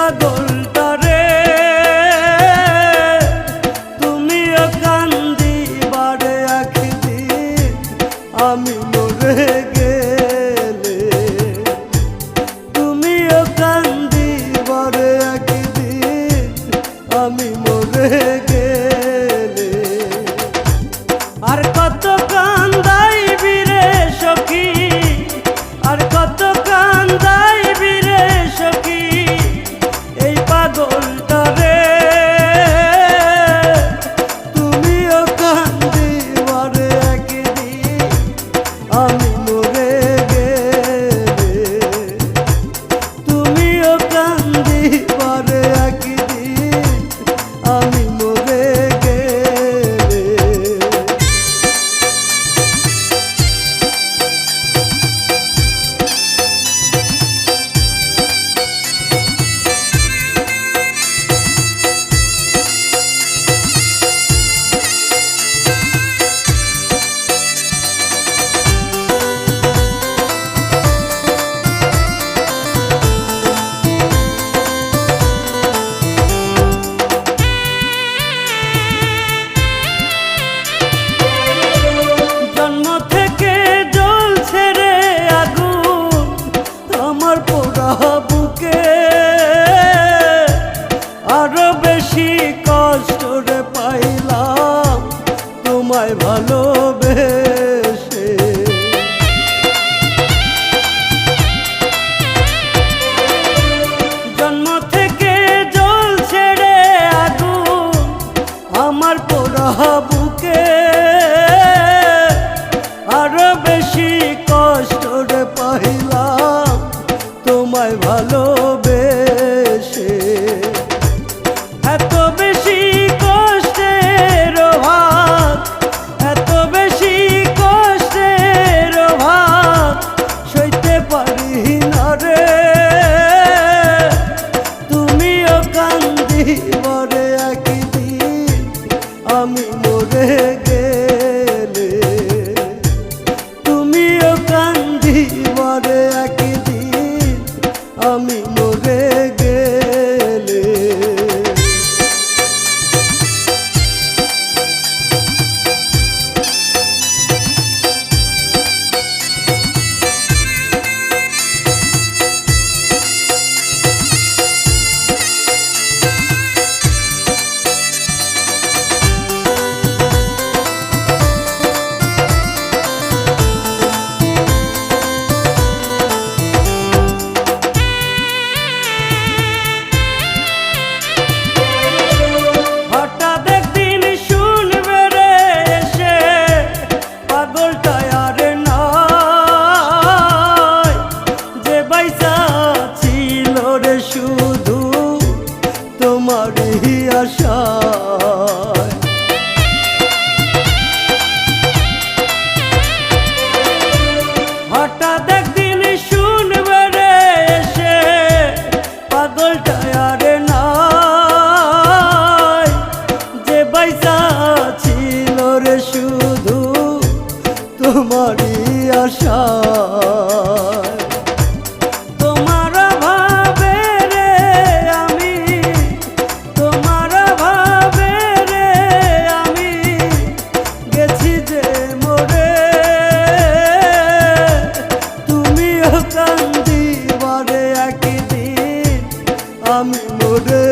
পাগলটারে তুমিও কান্দিবারে একদিন আমি মরে গেলে, তুমিও কান্দিবারে একদিন আমি মরে গেলে। আর কত কান্দাইবি রে সখী, আর কত কান্দাইবি রে সখী এই পাগলটারে তুমিও কান্দিবারে একদিন আমি মরে গেলে, তুমিও কান্দিবারে একদিন আমি মরে গেলে। আরো বেশি কষ্ট রে পাইলাম তোমায় ভালোবেসে, জন্ম থেকে জ্বলছে রে আগুন আমার পোড়া বুকে, আরো বেশি কষ্ট রে পাইলাম তোমায় ভালোবেসে। এত বেশি কষ্টের ভাত, এত বেশি কষ্টের ভাত সইতে পারি না রে, তুমিও কান্দিবারে একদিন আমি মরে গেলে, তুমিও কান্দিবারে একদিন আমি মরে গেলে। শুধু তোমারই আশায় হঠাৎ একদিন শুনবে রে এসে পাগলটা আর নাই, যে বাইসা ছিল রে শুধু তোমারই আশায়। কান্দিবারে একদিন আমি মরে